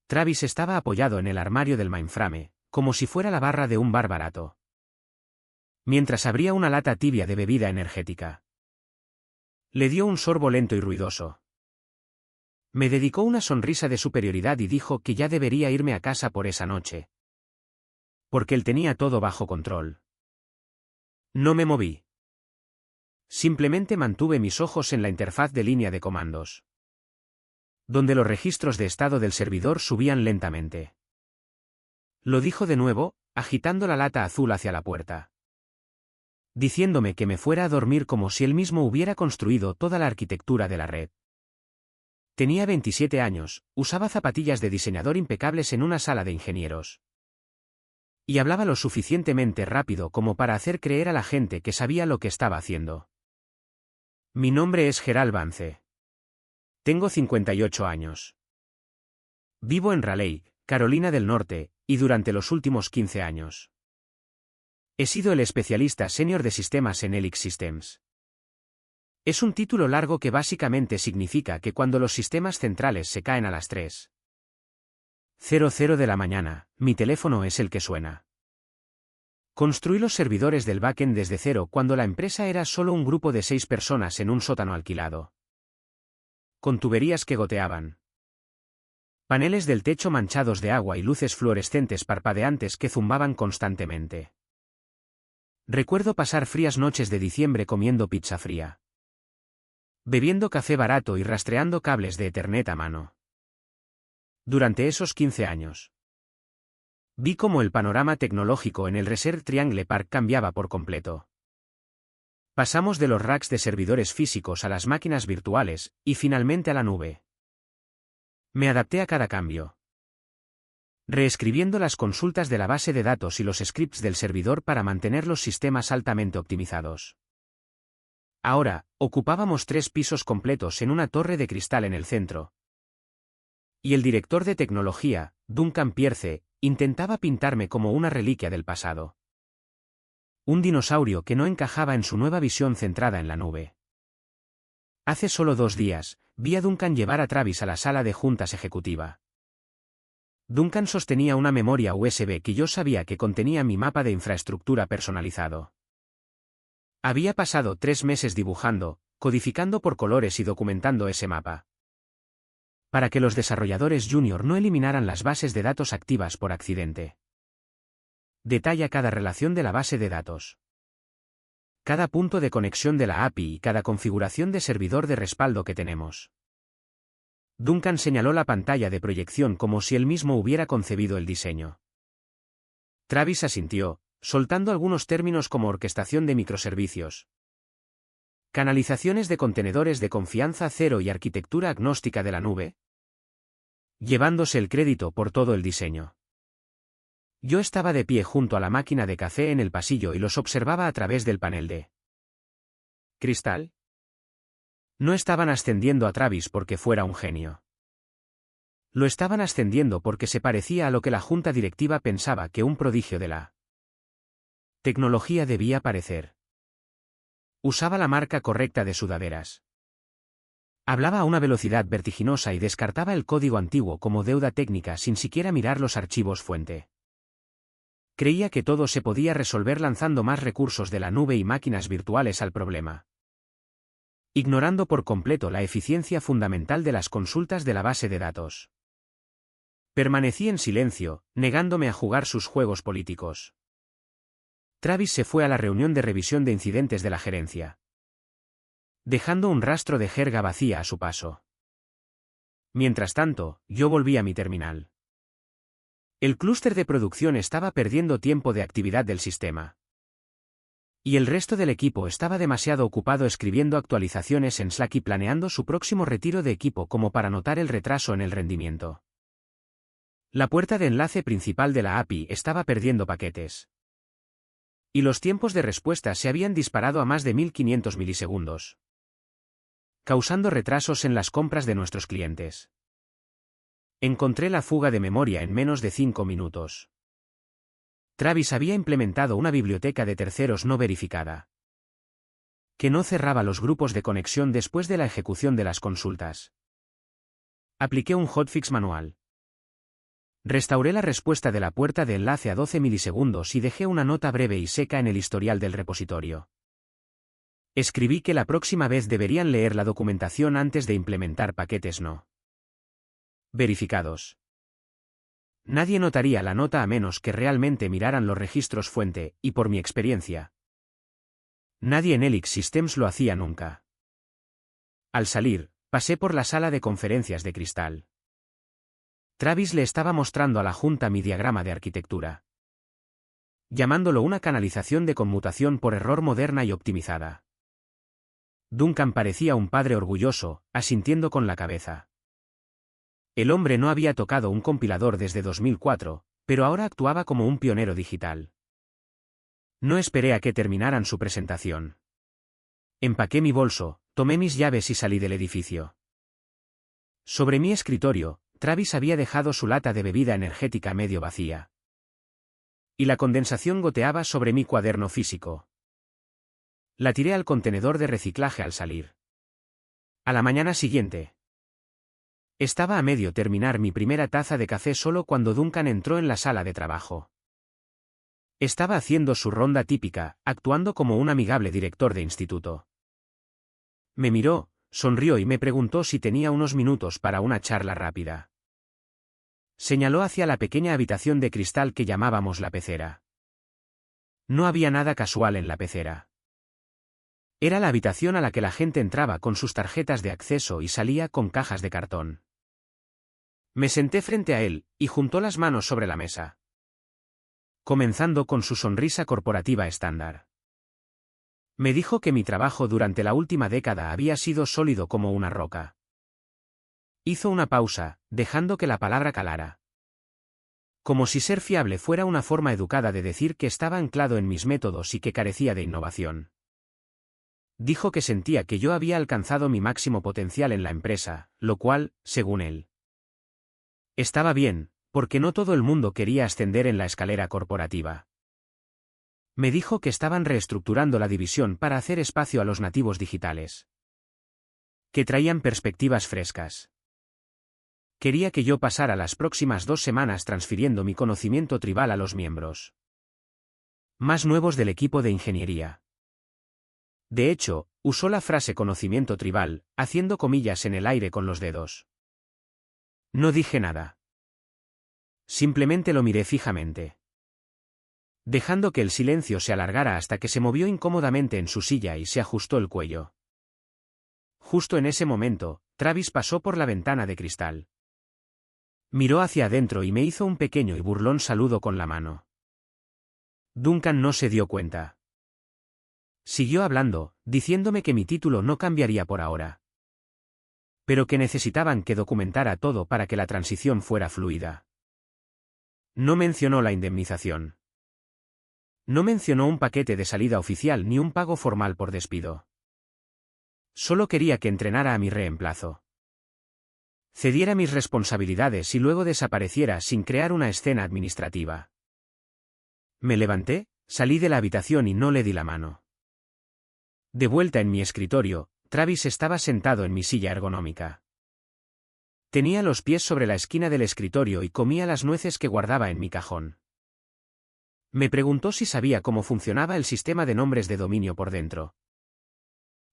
Travis estaba apoyado en el armario del mainframe, como si fuera la barra de un bar barato, mientras abría una lata tibia de bebida energética. Le dio un sorbo lento y ruidoso. Me dedicó una sonrisa de superioridad y dijo que ya debería irme a casa por esa noche, porque él tenía todo bajo control. No me moví. Simplemente mantuve mis ojos en la interfaz de línea de comandos, donde los registros de estado del servidor subían lentamente. Lo dijo de nuevo, agitando la lata azul hacia la puerta, diciéndome que me fuera a dormir como si él mismo hubiera construido toda la arquitectura de la red. Tenía 27 años, usaba zapatillas de diseñador impecables en una sala de ingenieros. Y hablaba lo suficientemente rápido como para hacer creer a la gente que sabía lo que estaba haciendo. Mi nombre es Gerald Vance. Tengo 58 años. Vivo en Raleigh, Carolina del Norte, y durante los últimos 15 años he sido el especialista senior de sistemas en Helix Systems. Es un título largo que básicamente significa que cuando los sistemas centrales se caen a las 3:00 de la mañana, mi teléfono es el que suena. Construí los servidores del backend desde cero cuando la empresa era solo un grupo de 6 personas en un sótano alquilado, con tuberías que goteaban, paneles del techo manchados de agua y luces fluorescentes parpadeantes que zumbaban constantemente. Recuerdo pasar frías noches de diciembre comiendo pizza fría, bebiendo café barato y rastreando cables de Ethernet a mano. Durante esos 15 años, vi cómo el panorama tecnológico en el Research Triangle Park cambiaba por completo. Pasamos de los racks de servidores físicos a las máquinas virtuales, y finalmente a la nube. Me adapté a cada cambio, reescribiendo las consultas de la base de datos y los scripts del servidor para mantener los sistemas altamente optimizados. Ahora, ocupábamos 3 pisos completos en una torre de cristal en el centro. Y el director de tecnología, Duncan Pierce, intentaba pintarme como una reliquia del pasado. Un dinosaurio que no encajaba en su nueva visión centrada en la nube. Hace solo 2 días, vi a Duncan llevar a Travis a la sala de juntas ejecutiva. Duncan sostenía una memoria USB que yo sabía que contenía mi mapa de infraestructura personalizado. Había pasado 3 meses dibujando, codificando por colores y documentando ese mapa, para que los desarrolladores junior no eliminaran las bases de datos activas por accidente. Detalla cada relación de la base de datos, cada punto de conexión de la API y cada configuración de servidor de respaldo que tenemos. Duncan señaló la pantalla de proyección como si él mismo hubiera concebido el diseño. Travis asintió, soltando algunos términos como orquestación de microservicios, canalizaciones de contenedores de confianza cero y arquitectura agnóstica de la nube, llevándose el crédito por todo el diseño. Yo estaba de pie junto a la máquina de café en el pasillo y los observaba a través del panel de cristal. No estaban ascendiendo a Travis porque fuera un genio. Lo estaban ascendiendo porque se parecía a lo que la junta directiva pensaba que un prodigio de la tecnología debía parecer. Usaba la marca correcta de sudaderas. Hablaba a una velocidad vertiginosa y descartaba el código antiguo como deuda técnica sin siquiera mirar los archivos fuente. Creía que todo se podía resolver lanzando más recursos de la nube y máquinas virtuales al problema, ignorando por completo la eficiencia fundamental de las consultas de la base de datos. Permanecí en silencio, negándome a jugar sus juegos políticos. Travis se fue a la reunión de revisión de incidentes de la gerencia, dejando un rastro de jerga vacía a su paso. Mientras tanto, yo volví a mi terminal. El clúster de producción estaba perdiendo tiempo de actividad del sistema, y el resto del equipo estaba demasiado ocupado escribiendo actualizaciones en Slack y planeando su próximo retiro de equipo como para notar el retraso en el rendimiento. La puerta de enlace principal de la API estaba perdiendo paquetes, y los tiempos de respuesta se habían disparado a más de 1500 milisegundos, causando retrasos en las compras de nuestros clientes. Encontré la fuga de memoria en menos de 5 minutos. Travis había implementado una biblioteca de terceros no verificada, que no cerraba los grupos de conexión después de la ejecución de las consultas. Apliqué un hotfix manual, Restauré la respuesta de la puerta de enlace a 12 milisegundos y dejé una nota breve y seca en el historial del repositorio. Escribí que la próxima vez deberían leer la documentación antes de implementar paquetes no verificados. Nadie notaría la nota a menos que realmente miraran los registros fuente, y por mi experiencia, nadie en Helix Systems lo hacía nunca. Al salir, pasé por la sala de conferencias de cristal. Travis le estaba mostrando a la junta mi diagrama de arquitectura, llamándolo una canalización de conmutación por error moderna y optimizada. Duncan parecía un padre orgulloso, asintiendo con la cabeza. El hombre no había tocado un compilador desde 2004, pero ahora actuaba como un pionero digital. No esperé a que terminaran su presentación. Empaqué mi bolso, tomé mis llaves y salí del edificio. Sobre mi escritorio, Travis había dejado su lata de bebida energética medio vacía. Y la condensación goteaba sobre mi cuaderno físico. La tiré al contenedor de reciclaje al salir. A la mañana siguiente. Estaba a medio terminar mi primera taza de café solo cuando Duncan entró en la sala de trabajo. Estaba haciendo su ronda típica, actuando como un amigable director de instituto. Me miró, sonrió y me preguntó si tenía unos minutos para una charla rápida. Señaló hacia la pequeña habitación de cristal que llamábamos la pecera. No había nada casual en la pecera. Era la habitación a la que la gente entraba con sus tarjetas de acceso y salía con cajas de cartón. Me senté frente a él, y juntó las manos sobre la mesa, comenzando con su sonrisa corporativa estándar. Me dijo que mi trabajo durante la última década había sido sólido como una roca. Hizo una pausa, dejando que la palabra calara. Como si ser fiable fuera una forma educada de decir que estaba anclado en mis métodos y que carecía de innovación. Dijo que sentía que yo había alcanzado mi máximo potencial en la empresa, lo cual, según él, estaba bien, porque no todo el mundo quería ascender en la escalera corporativa. Me dijo que estaban reestructurando la división para hacer espacio a los nativos digitales, que traían perspectivas frescas. Quería que yo pasara las próximas 2 semanas transfiriendo mi conocimiento tribal a los miembros más nuevos del equipo de ingeniería. De hecho, usó la frase conocimiento tribal, haciendo comillas en el aire con los dedos. No dije nada. Simplemente lo miré fijamente, dejando que el silencio se alargara hasta que se movió incómodamente en su silla y se ajustó el cuello. Justo en ese momento, Travis pasó por la ventana de cristal. Miró hacia adentro y me hizo un pequeño y burlón saludo con la mano. Duncan no se dio cuenta. Siguió hablando, diciéndome que mi título no cambiaría por ahora, pero que necesitaban que documentara todo para que la transición fuera fluida. No mencionó la indemnización. No mencionó un paquete de salida oficial ni un pago formal por despido. Solo quería que entrenara a mi reemplazo, cediera mis responsabilidades y luego desapareciera sin crear una escena administrativa. Me levanté, salí de la habitación y no le di la mano. De vuelta en mi escritorio, Travis estaba sentado en mi silla ergonómica. Tenía los pies sobre la esquina del escritorio y comía las nueces que guardaba en mi cajón. Me preguntó si sabía cómo funcionaba el sistema de nombres de dominio por dentro,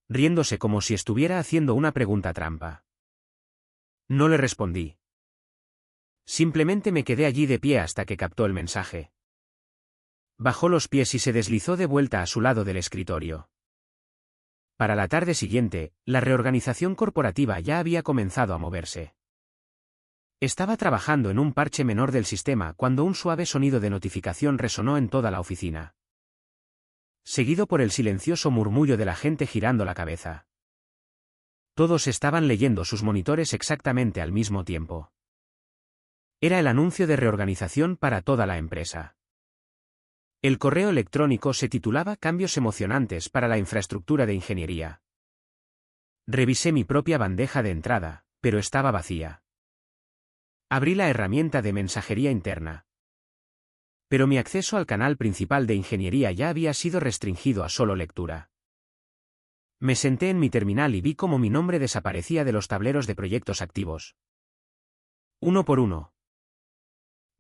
riéndose como si estuviera haciendo una pregunta trampa. No le respondí. Simplemente me quedé allí de pie hasta que captó el mensaje. Bajó los pies y se deslizó de vuelta a su lado del escritorio. Para la tarde siguiente, la reorganización corporativa ya había comenzado a moverse. Estaba trabajando en un parche menor del sistema cuando un suave sonido de notificación resonó en toda la oficina, seguido por el silencioso murmullo de la gente girando la cabeza. Todos estaban leyendo sus monitores exactamente al mismo tiempo. Era el anuncio de reorganización para toda la empresa. El correo electrónico se titulaba Cambios emocionantes para la infraestructura de ingeniería. Revisé mi propia bandeja de entrada, pero estaba vacía. Abrí la herramienta de mensajería interna, pero mi acceso al canal principal de ingeniería ya había sido restringido a solo lectura. Me senté en mi terminal y vi cómo mi nombre desaparecía de los tableros de proyectos activos, uno por uno.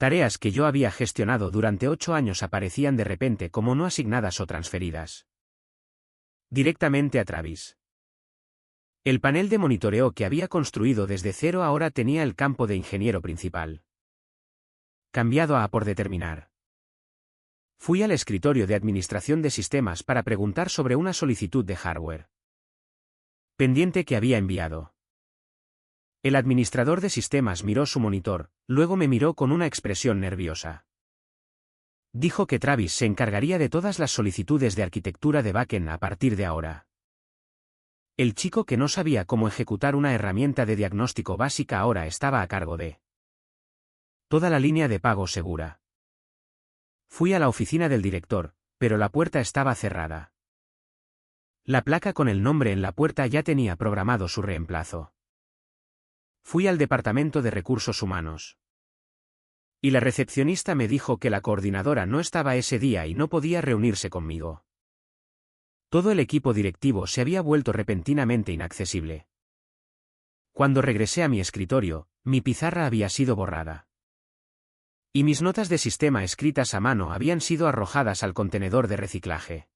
Tareas que yo había gestionado durante 8 años aparecían de repente como no asignadas o transferidas directamente a Travis. El panel de monitoreo que había construido desde cero ahora tenía el campo de ingeniero principal cambiado a por determinar. Fui al escritorio de administración de sistemas para preguntar sobre una solicitud de hardware pendiente que había enviado. El administrador de sistemas miró su monitor, luego me miró con una expresión nerviosa. Dijo que Travis se encargaría de todas las solicitudes de arquitectura de backend a partir de ahora. El chico que no sabía cómo ejecutar una herramienta de diagnóstico básica ahora estaba a cargo de toda la línea de pago segura. Fui a la oficina del director, pero la puerta estaba cerrada. La placa con el nombre en la puerta ya tenía programado su reemplazo. Fui al departamento de recursos humanos. Y la recepcionista me dijo que la coordinadora no estaba ese día y no podía reunirse conmigo. Todo el equipo directivo se había vuelto repentinamente inaccesible. Cuando regresé a mi escritorio, mi pizarra había sido borrada. Y mis notas de sistema escritas a mano habían sido arrojadas al contenedor de reciclaje.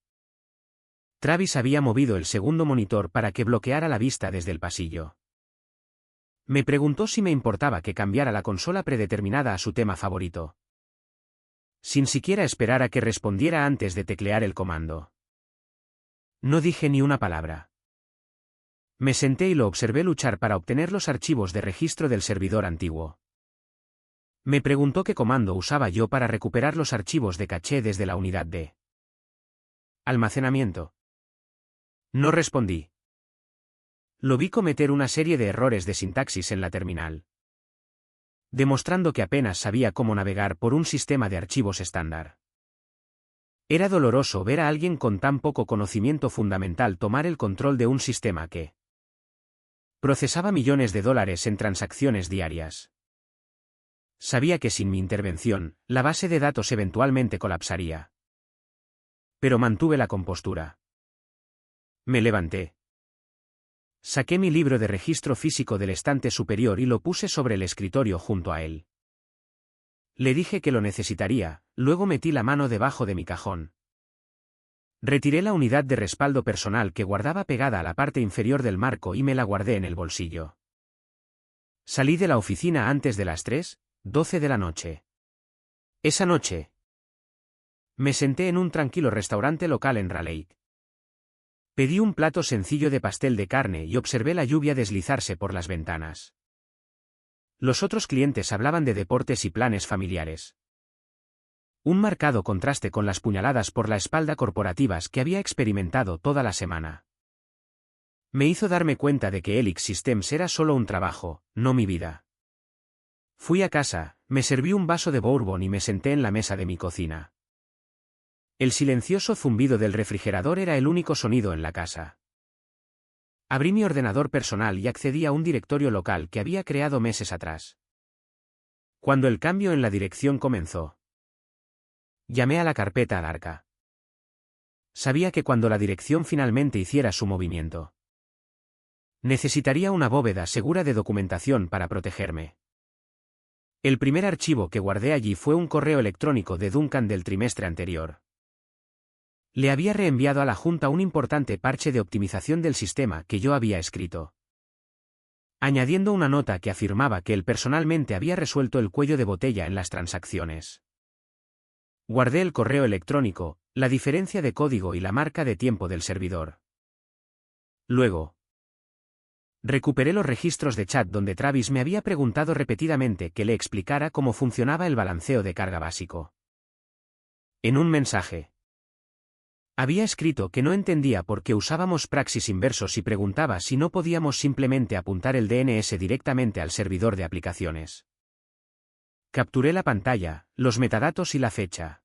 Travis había movido el segundo monitor para que bloqueara la vista desde el pasillo. Me preguntó si me importaba que cambiara la consola predeterminada a su tema favorito. Sin siquiera esperar a que respondiera antes de teclear el comando. No dije ni una palabra. Me senté y lo observé luchar para obtener los archivos de registro del servidor antiguo. Me preguntó qué comando usaba yo para recuperar los archivos de caché desde la unidad de almacenamiento. No respondí. Lo vi cometer una serie de errores de sintaxis en la terminal, demostrando que apenas sabía cómo navegar por un sistema de archivos estándar. Era doloroso ver a alguien con tan poco conocimiento fundamental tomar el control de un sistema que procesaba millones de dólares en transacciones diarias. Sabía que sin mi intervención, la base de datos eventualmente colapsaría. Pero mantuve la compostura. Me levanté. Saqué mi libro de registro físico del estante superior y lo puse sobre el escritorio junto a él. Le dije que lo necesitaría, luego metí la mano debajo de mi cajón. Retiré la unidad de respaldo personal que guardaba pegada a la parte inferior del marco y me la guardé en el bolsillo. Salí de la oficina antes de las 3:12 de la noche. Esa noche, me senté en un tranquilo restaurante local en Raleigh. Pedí un plato sencillo de pastel de carne y observé la lluvia deslizarse por las ventanas. Los otros clientes hablaban de deportes y planes familiares. Un marcado contraste con las puñaladas por la espalda corporativas que había experimentado toda la semana. Me hizo darme cuenta de que Helix Systems era solo un trabajo, no mi vida. Fui a casa, me serví un vaso de bourbon y me senté en la mesa de mi cocina. El silencioso zumbido del refrigerador era el único sonido en la casa. Abrí mi ordenador personal y accedí a un directorio local que había creado meses atrás. Cuando el cambio en la dirección comenzó, llamé a la carpeta Alarca. Sabía que cuando la dirección finalmente hiciera su movimiento, necesitaría una bóveda segura de documentación para protegerme. El primer archivo que guardé allí fue un correo electrónico de Duncan del trimestre anterior. Le había reenviado a la Junta un importante parche de optimización del sistema que yo había escrito, añadiendo una nota que afirmaba que él personalmente había resuelto el cuello de botella en las transacciones. Guardé el correo electrónico, la diferencia de código y la marca de tiempo del servidor. Luego, recuperé los registros de chat donde Travis me había preguntado repetidamente que le explicara cómo funcionaba el balanceo de carga básico. En un mensaje, había escrito que no entendía por qué usábamos praxis inversos y preguntaba si no podíamos simplemente apuntar el DNS directamente al servidor de aplicaciones. Capturé la pantalla, los metadatos y la fecha.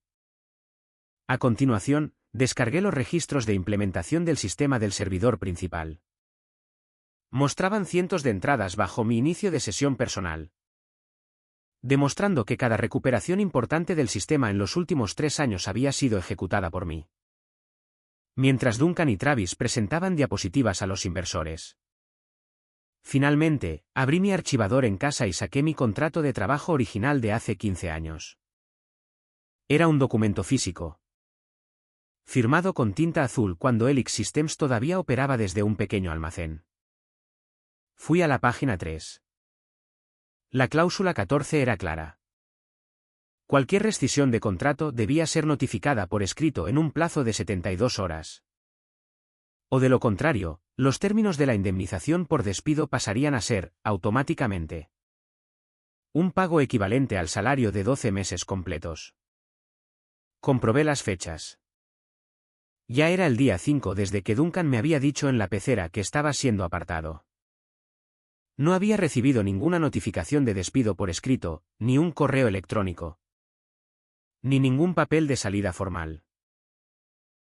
A continuación, descargué los registros de implementación del sistema del servidor principal. Mostraban cientos de entradas bajo mi inicio de sesión personal, demostrando que cada recuperación importante del sistema en los últimos 3 años había sido ejecutada por mí. Mientras Duncan y Travis presentaban diapositivas a los inversores, Finalmente, abrí mi archivador en casa y saqué mi contrato de trabajo original de hace 15 años. Era un documento físico, firmado con tinta azul cuando Helix Systems todavía operaba desde un pequeño almacén. Fui a la página 3. La cláusula 14 era clara. Cualquier rescisión de contrato debía ser notificada por escrito en un plazo de 72 horas. O de lo contrario, los términos de la indemnización por despido pasarían a ser, automáticamente, un pago equivalente al salario de 12 meses completos. Comprobé las fechas. Ya era el día 5 desde que Duncan me había dicho en la pecera que estaba siendo apartado. No había recibido ninguna notificación de despido por escrito, ni un correo electrónico, ni ningún papel de salida formal.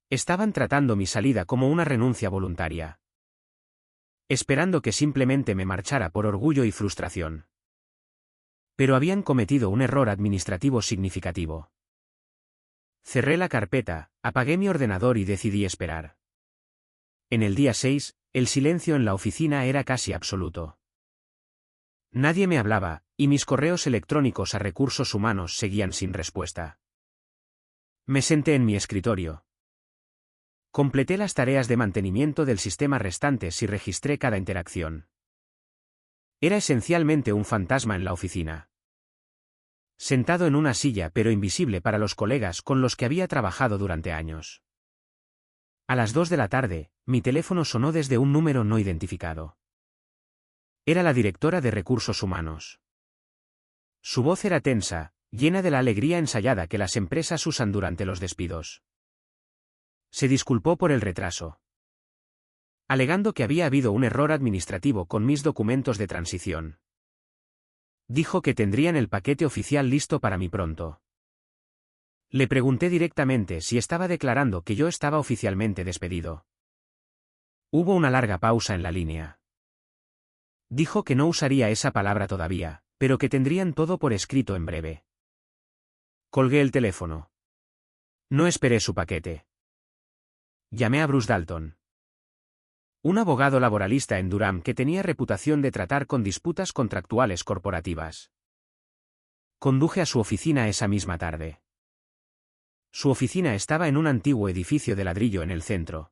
Estaban tratando mi salida como una renuncia voluntaria, esperando que simplemente me marchara por orgullo y frustración. Pero habían cometido un error administrativo significativo. Cerré la carpeta, apagué mi ordenador y decidí esperar. En el día 6, el silencio en la oficina era casi absoluto. Nadie me hablaba, y mis correos electrónicos a recursos humanos seguían sin respuesta. Me senté en mi escritorio. Completé las tareas de mantenimiento del sistema restantes y registré cada interacción. Era esencialmente un fantasma en la oficina. Sentado en una silla pero invisible para los colegas con los que había trabajado durante años. A las 2 de la tarde, mi teléfono sonó desde un número no identificado. Era la directora de recursos humanos. Su voz era tensa, llena de la alegría ensayada que las empresas usan durante los despidos. Se disculpó por el retraso, alegando que había habido un error administrativo con mis documentos de transición. Dijo que tendrían el paquete oficial listo para mí pronto. Le pregunté directamente si estaba declarando que yo estaba oficialmente despedido. Hubo una larga pausa en la línea. Dijo que no usaría esa palabra todavía, pero que tendrían todo por escrito en breve. Colgué el teléfono. No esperé su paquete. Llamé a Bruce Dalton, un abogado laboralista en Durham que tenía reputación de tratar con disputas contractuales corporativas. Conduje a su oficina esa misma tarde. Su oficina estaba en un antiguo edificio de ladrillo en el centro,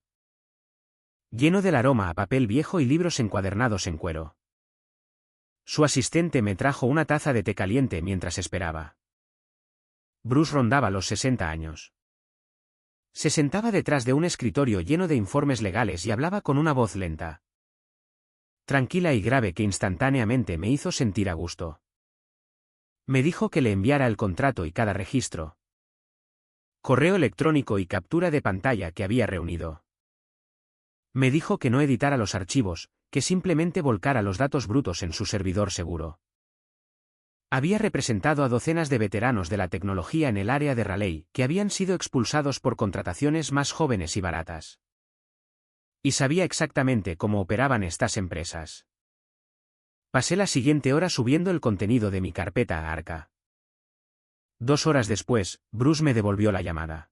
lleno del aroma a papel viejo y libros encuadernados en cuero. Su asistente me trajo una taza de té caliente mientras esperaba. Bruce rondaba los 60 años. Se sentaba detrás de un escritorio lleno de informes legales y hablaba con una voz lenta, tranquila y grave que instantáneamente me hizo sentir a gusto. Me dijo que le enviara el contrato y cada registro, correo electrónico y captura de pantalla que había reunido. Me dijo que no editara los archivos, que simplemente volcara los datos brutos en su servidor seguro. Había representado a docenas de veteranos de la tecnología en el área de Raleigh que habían sido expulsados por contrataciones más jóvenes y baratas. Y sabía exactamente cómo operaban estas empresas. Pasé la siguiente hora subiendo el contenido de mi carpeta a Arca. 2 horas después, Bruce me devolvió la llamada.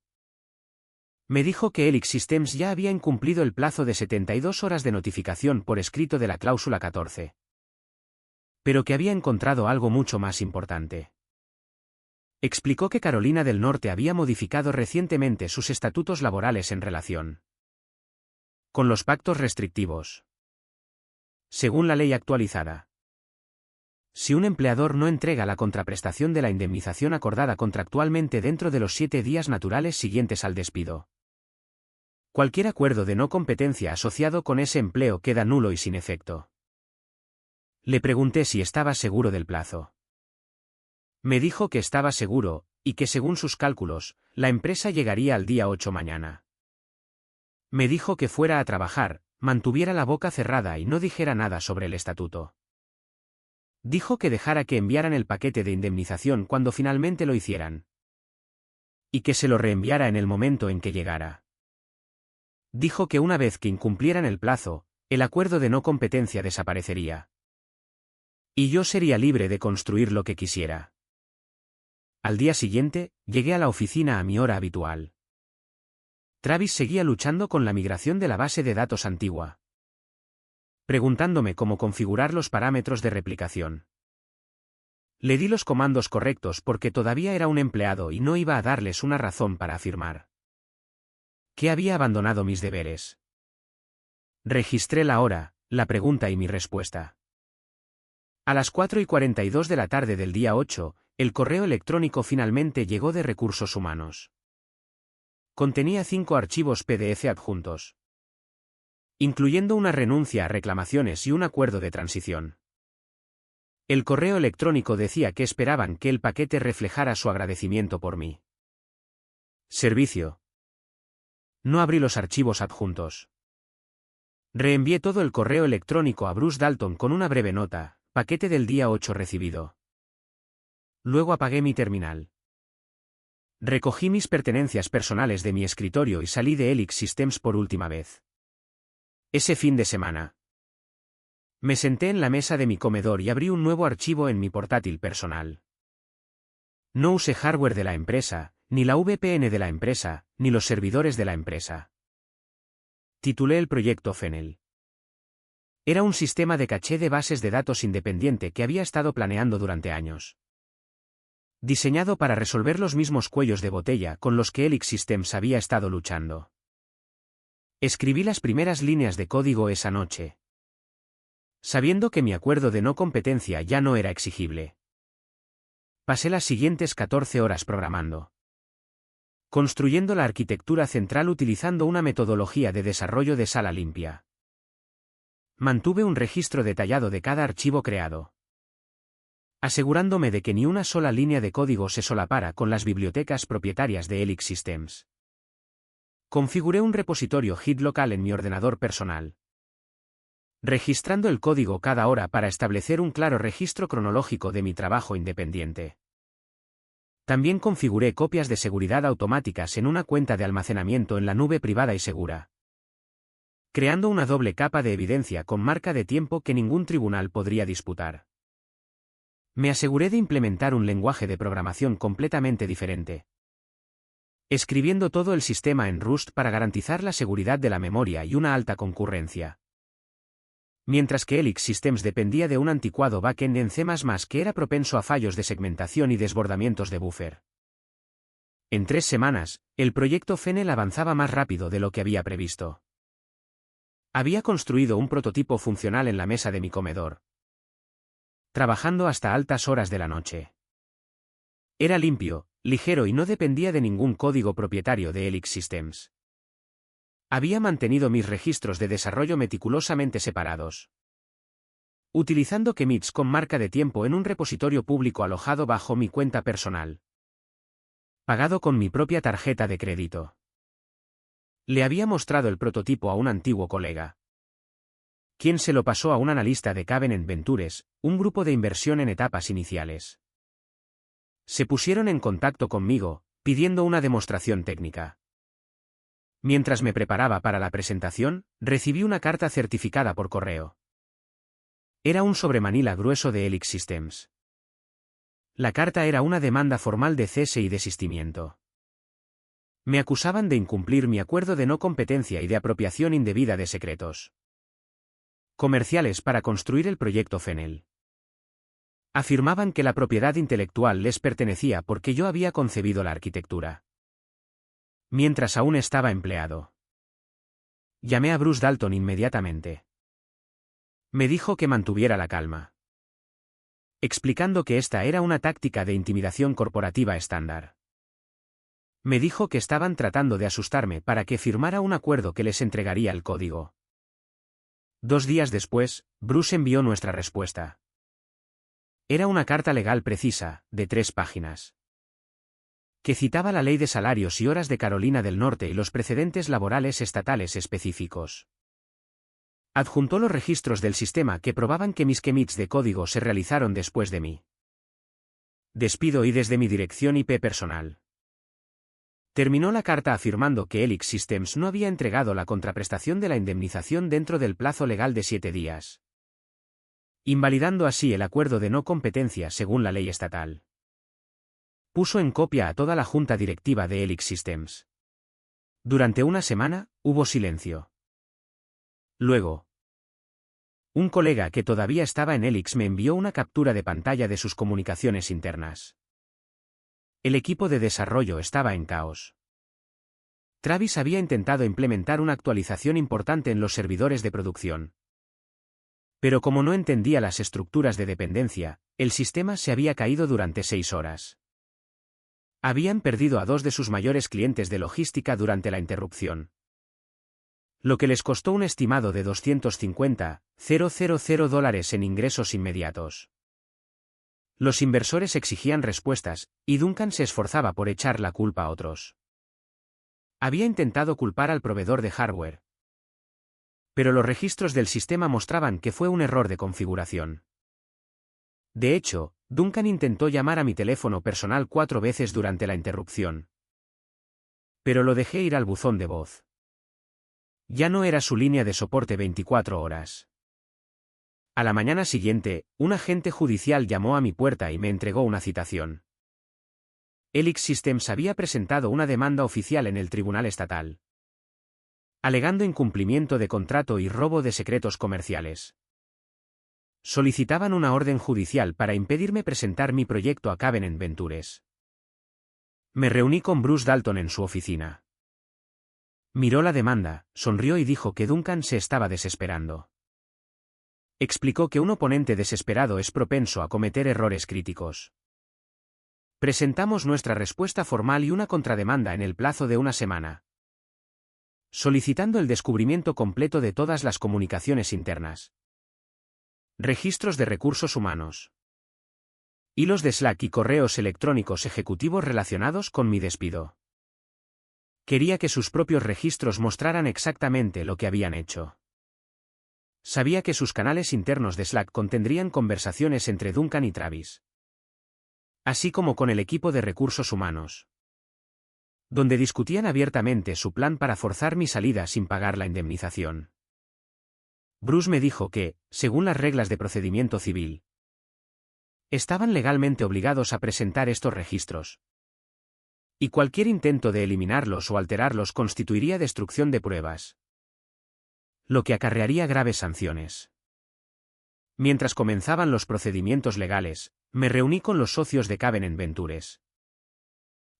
Me dijo que Helix Systems ya había incumplido el plazo de 72 horas de notificación por escrito de la cláusula 14. Pero que había encontrado algo mucho más importante. Explicó que Carolina del Norte había modificado recientemente sus estatutos laborales en relación con los pactos restrictivos. Según la ley actualizada, si un empleador no entrega la contraprestación de la indemnización acordada contractualmente dentro de los 7 días naturales siguientes al despido, cualquier acuerdo de no competencia asociado con ese empleo queda nulo y sin efecto. Le pregunté si estaba seguro del plazo. Me dijo que estaba seguro, y que según sus cálculos, la empresa llegaría al día 8 mañana. Me dijo que fuera a trabajar, mantuviera la boca cerrada y no dijera nada sobre el estatuto. Dijo que dejara que enviaran el paquete de indemnización cuando finalmente lo hicieran. Y que se lo reenviara en el momento en que llegara. Dijo que una vez que incumplieran el plazo, el acuerdo de no competencia desaparecería. Y yo sería libre de construir lo que quisiera. Al día siguiente, llegué a la oficina a mi hora habitual. Travis seguía luchando con la migración de la base de datos antigua. preguntándome cómo configurar los parámetros de replicación. Le di los comandos correctos porque todavía era un empleado y no iba a darles una razón para afirmar que había abandonado mis deberes. Registré la hora, la pregunta y mi respuesta. A las 4:42 de la tarde del día 8, el correo electrónico finalmente llegó de Recursos Humanos. Contenía 5 archivos PDF adjuntos, incluyendo una renuncia a reclamaciones y un acuerdo de transición. El correo electrónico decía que esperaban que el paquete reflejara su agradecimiento por mí. Servicio. No abrí los archivos adjuntos. Reenvié todo el correo electrónico a Bruce Dalton con una breve nota, paquete del día 8 recibido. Luego apagué mi terminal. Recogí mis pertenencias personales de mi escritorio y salí de Helix Systems por última vez. Ese fin de semana. Me senté en la mesa de mi comedor y abrí un nuevo archivo en mi portátil personal. No usé hardware de la empresa, ni la VPN de la empresa, ni los servidores de la empresa. Titulé el proyecto Fennel. Era un sistema de caché de bases de datos independiente que había estado planeando durante años. Diseñado para resolver los mismos cuellos de botella con los que Helix Systems había estado luchando. Escribí las primeras líneas de código esa noche, sabiendo que mi acuerdo de no competencia ya no era exigible. Pasé las siguientes 14 horas programando, construyendo la arquitectura central utilizando una metodología de desarrollo de sala limpia. Mantuve un registro detallado de cada archivo creado, asegurándome de que ni una sola línea de código se solapara con las bibliotecas propietarias de Helix Systems. Configuré un repositorio Git local en mi ordenador personal, registrando el código cada hora para establecer un claro registro cronológico de mi trabajo independiente. También configuré copias de seguridad automáticas en una cuenta de almacenamiento en la nube privada y segura, creando una doble capa de evidencia con marca de tiempo que ningún tribunal podría disputar. Me aseguré de implementar un lenguaje de programación completamente diferente, escribiendo todo el sistema en Rust para garantizar la seguridad de la memoria y una alta concurrencia. Mientras que Helix Systems dependía de un anticuado backend en C++ que era propenso a fallos de segmentación y desbordamientos de buffer. En 3 semanas, el proyecto Fennel avanzaba más rápido de lo que había previsto. Había construido un prototipo funcional en la mesa de mi comedor, trabajando hasta altas horas de la noche. Era limpio, ligero y no dependía de ningún código propietario de Helix Systems. Había mantenido mis registros de desarrollo meticulosamente separados, utilizando commits con marca de tiempo en un repositorio público alojado bajo mi cuenta personal, pagado con mi propia tarjeta de crédito. Le había mostrado el prototipo a un antiguo colega, quien se lo pasó a un analista de Covenant Ventures, un grupo de inversión en etapas iniciales. Se pusieron en contacto conmigo, pidiendo una demostración técnica. Mientras me preparaba para la presentación, recibí una carta certificada por correo. Era un sobremanila grueso de Helix Systems. La carta era una demanda formal de cese y desistimiento. Me acusaban de incumplir mi acuerdo de no competencia y de apropiación indebida de secretos comerciales para construir el proyecto Fennel. Afirmaban que la propiedad intelectual les pertenecía porque yo había concebido la arquitectura, mientras aún estaba empleado. Llamé a Bruce Dalton inmediatamente. Me dijo que mantuviera la calma, explicando que esta era una táctica de intimidación corporativa estándar. Me dijo que estaban tratando de asustarme para que firmara un acuerdo que les entregaría el código. 2 días después, Bruce envió nuestra respuesta. Era una carta legal precisa, de 3 páginas, que citaba la ley de salarios y horas de Carolina del Norte y los precedentes laborales estatales específicos. Adjuntó los registros del sistema que probaban que mis commits de código se realizaron después de mí. Despido y desde mi dirección IP personal. Terminó la carta afirmando que Helix Systems no había entregado la contraprestación de la indemnización dentro del plazo legal de 7 días, invalidando así el acuerdo de no competencia según la ley estatal. Puso en copia a toda la junta directiva de Helix Systems. Durante una semana, hubo silencio. Luego, Un colega que todavía estaba en Helix me envió una captura de pantalla de sus comunicaciones internas. El equipo de desarrollo estaba en caos. Travis había intentado implementar una actualización importante en los servidores de producción. Pero como no entendía las estructuras de dependencia, el sistema se había caído durante 6 horas. Habían perdido a 2 de sus mayores clientes de logística durante la interrupción, lo que les costó un estimado de $250,000 en ingresos inmediatos. Los inversores exigían respuestas, y Duncan se esforzaba por echar la culpa a otros. Había intentado culpar al proveedor de hardware, pero los registros del sistema mostraban que fue un error de configuración. De hecho, Duncan intentó llamar a mi teléfono personal 4 veces durante la interrupción, pero lo dejé ir al buzón de voz. Ya no era su línea de soporte 24 horas. A la mañana siguiente, un agente judicial llamó a mi puerta y me entregó una citación. Helix Systems había presentado una demanda oficial en el tribunal estatal, alegando incumplimiento de contrato y robo de secretos comerciales. Solicitaban una orden judicial para impedirme presentar mi proyecto a Covenant Ventures. Me reuní con Bruce Dalton en su oficina. Miró la demanda, sonrió y dijo que Duncan se estaba desesperando. Explicó que un oponente desesperado es propenso a cometer errores críticos. Presentamos nuestra respuesta formal y una contrademanda en el plazo de una semana, solicitando el descubrimiento completo de todas las comunicaciones internas, registros de recursos humanos, hilos de Slack y correos electrónicos ejecutivos relacionados con mi despido. Quería que sus propios registros mostraran exactamente lo que habían hecho. Sabía que sus canales internos de Slack contendrían conversaciones entre Duncan y Travis, así como con el equipo de recursos humanos, donde discutían abiertamente su plan para forzar mi salida sin pagar la indemnización. Bruce me dijo que, según las reglas de procedimiento civil, estaban legalmente obligados a presentar estos registros, y cualquier intento de eliminarlos o alterarlos constituiría destrucción de pruebas, lo que acarrearía graves sanciones. Mientras comenzaban los procedimientos legales, me reuní con los socios de Covenant Ventures.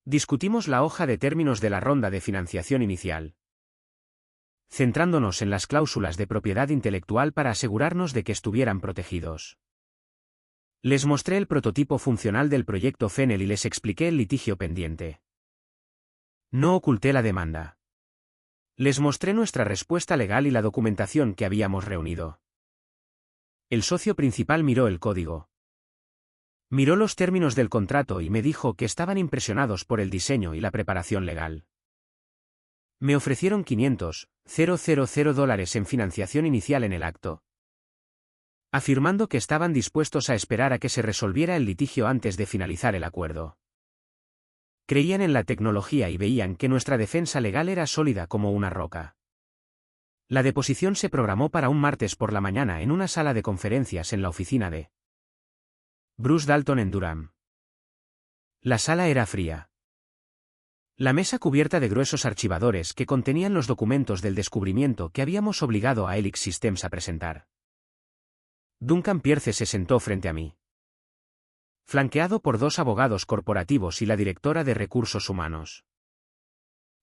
Discutimos la hoja de términos de la ronda de financiación inicial, centrándonos en las cláusulas de propiedad intelectual para asegurarnos de que estuvieran protegidos. Les mostré el prototipo funcional del proyecto Fennel y les expliqué el litigio pendiente. No oculté la demanda. Les mostré nuestra respuesta legal y la documentación que habíamos reunido. El socio principal miró el código. Miró los términos del contrato y me dijo que estaban impresionados por el diseño y la preparación legal. Me ofrecieron $500,000 en financiación inicial en el acto, afirmando que estaban dispuestos a esperar a que se resolviera el litigio antes de finalizar el acuerdo. Creían en la tecnología y veían que nuestra defensa legal era sólida como una roca. La deposición se programó para un martes por la mañana en una sala de conferencias en la oficina de Bruce Dalton en Durham. La sala era fría. La mesa cubierta de gruesos archivadores que contenían los documentos del descubrimiento que habíamos obligado a Helix Systems a presentar. Duncan Pierce se sentó frente a mí, flanqueado por 2 abogados corporativos y la directora de recursos humanos.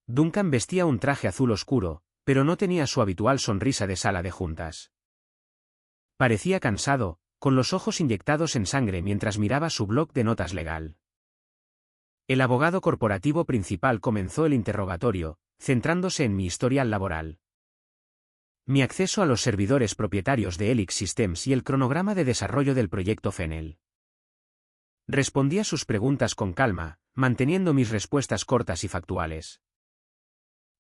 Duncan vestía un traje azul oscuro, pero no tenía su habitual sonrisa de sala de juntas. Parecía cansado, con los ojos inyectados en sangre mientras miraba su bloc de notas legal. El abogado corporativo principal comenzó el interrogatorio, centrándose en mi historial laboral, mi acceso a los servidores propietarios de Helix Systems y el cronograma de desarrollo del proyecto Fennel. Respondí a sus preguntas con calma, manteniendo mis respuestas cortas y factuales,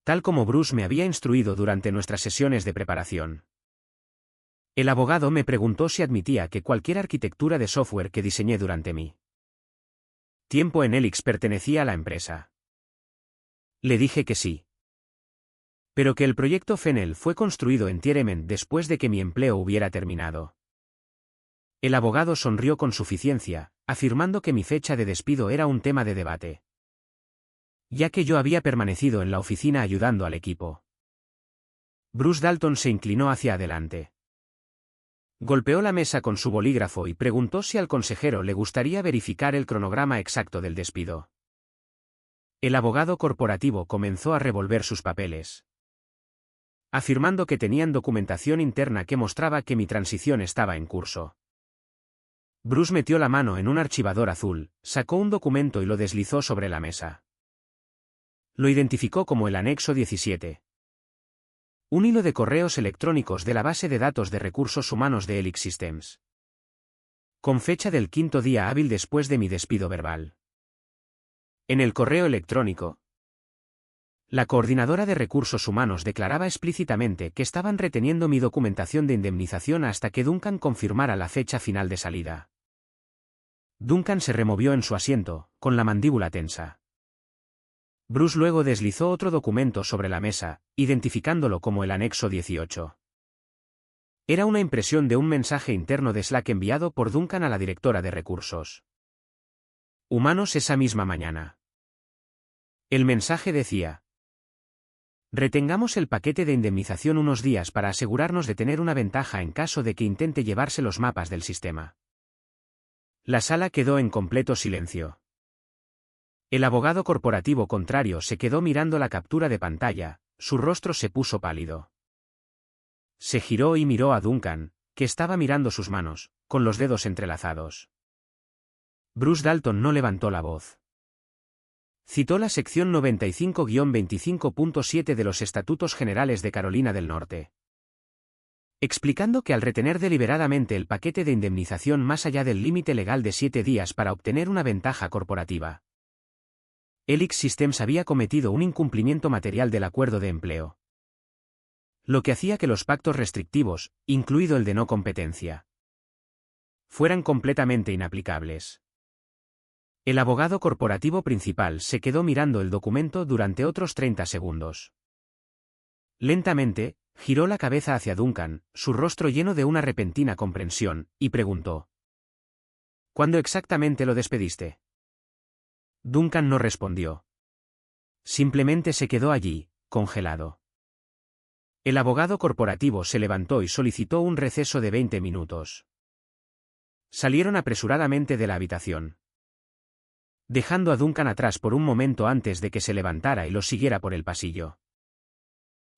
tal como Bruce me había instruido durante nuestras sesiones de preparación. El abogado me preguntó si admitía que cualquier arquitectura de software que diseñé durante mi tiempo en Helix pertenecía a la empresa. Le dije que sí, pero que el proyecto Fennel fue construido enteramente después de que mi empleo hubiera terminado. El abogado sonrió con suficiencia, afirmando que mi fecha de despido era un tema de debate, ya que yo había permanecido en la oficina ayudando al equipo. Bruce Dalton se inclinó hacia adelante. Golpeó la mesa con su bolígrafo y preguntó si al consejero le gustaría verificar el cronograma exacto del despido. El abogado corporativo comenzó a revolver sus papeles, afirmando que tenían documentación interna que mostraba que mi transición estaba en curso. Bruce metió la mano en un archivador azul, sacó un documento y lo deslizó sobre la mesa. Lo identificó como el anexo 17. Un hilo de correos electrónicos de la base de datos de recursos humanos de Helix Systems. Con fecha del 5º día hábil después de mi despido verbal. En el correo electrónico, la coordinadora de recursos humanos declaraba explícitamente que estaban reteniendo mi documentación de indemnización hasta que Duncan confirmara la fecha final de salida. Duncan se removió en su asiento, con la mandíbula tensa. Bruce luego deslizó otro documento sobre la mesa, identificándolo como el anexo 18. Era una impresión de un mensaje interno de Slack enviado por Duncan a la directora de recursos humanos esa misma mañana. El mensaje decía: retengamos el paquete de indemnización unos días para asegurarnos de tener una ventaja en caso de que intente llevarse los mapas del sistema. La sala quedó en completo silencio. El abogado corporativo contrario se quedó mirando la captura de pantalla, su rostro se puso pálido. Se giró y miró a Duncan, que estaba mirando sus manos, con los dedos entrelazados. Bruce Dalton no levantó la voz. Citó la sección 95-25.7 de los Estatutos Generales de Carolina del Norte, explicando que al retener deliberadamente el paquete de indemnización más allá del límite legal de 7 días para obtener una ventaja corporativa, Helix Systems había cometido un incumplimiento material del acuerdo de empleo, lo que hacía que los pactos restrictivos, incluido el de no competencia, fueran completamente inaplicables. El abogado corporativo principal se quedó mirando el documento durante otros 30 segundos. Lentamente, giró la cabeza hacia Duncan, su rostro lleno de una repentina comprensión, y preguntó: ¿cuándo exactamente lo despediste? Duncan no respondió. Simplemente se quedó allí, congelado. El abogado corporativo se levantó y solicitó un receso de 20 minutos. Salieron apresuradamente de la habitación, dejando a Duncan atrás por un momento antes de que se levantara y lo siguiera por el pasillo.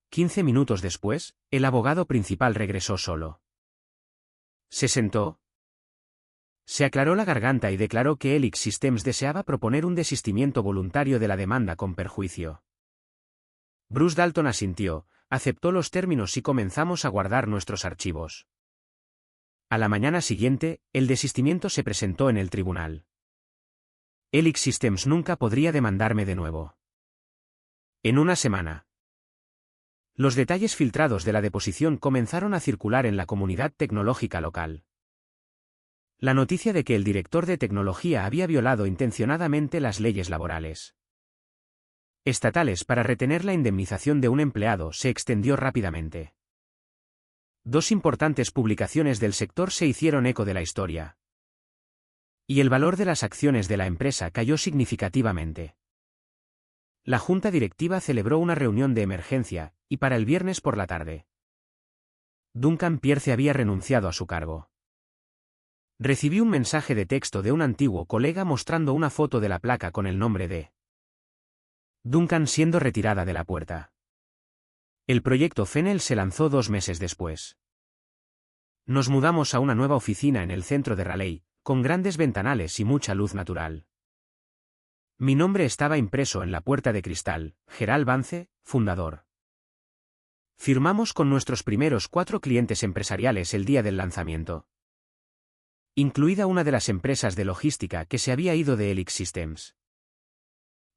15 minutos después, el abogado principal regresó solo. Se sentó, se aclaró la garganta y declaró que Helix Systems deseaba proponer un desistimiento voluntario de la demanda con perjuicio. Bruce Dalton asintió, aceptó los términos y comenzamos a guardar nuestros archivos. A la mañana siguiente, el desistimiento se presentó en el tribunal. Helix Systems nunca podría demandarme de nuevo. En una semana. Los detalles filtrados de la deposición comenzaron a circular en la comunidad tecnológica local. La noticia de que el director de tecnología había violado intencionadamente las leyes laborales estatales para retener la indemnización de un empleado se extendió rápidamente. Dos importantes publicaciones del sector se hicieron eco de la historia, y el valor de las acciones de la empresa cayó significativamente. La junta directiva celebró una reunión de emergencia, y para el viernes por la tarde, Duncan Pierce había renunciado a su cargo. Recibí un mensaje de texto de un antiguo colega mostrando una foto de la placa con el nombre de Duncan siendo retirada de la puerta. El proyecto Fennel se lanzó 2 meses después. Nos mudamos a una nueva oficina en el centro de Raleigh, con grandes ventanales y mucha luz natural. Mi nombre estaba impreso en la puerta de cristal: Gerald Vance, fundador. Firmamos con nuestros primeros 4 clientes empresariales el día del lanzamiento, incluida una de las empresas de logística que se había ido de Helix Systems.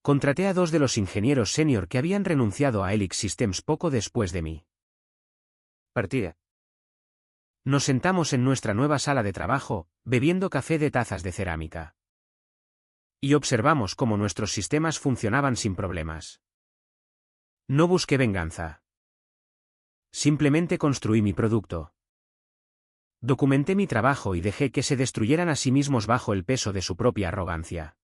Contraté a 2 de los ingenieros senior que habían renunciado a Helix Systems poco después de mí partida. Nos sentamos en nuestra nueva sala de trabajo, bebiendo café de tazas de cerámica, y observamos cómo nuestros sistemas funcionaban sin problemas. No busqué venganza. Simplemente construí mi producto. Documenté mi trabajo y dejé que se destruyeran a sí mismos bajo el peso de su propia arrogancia.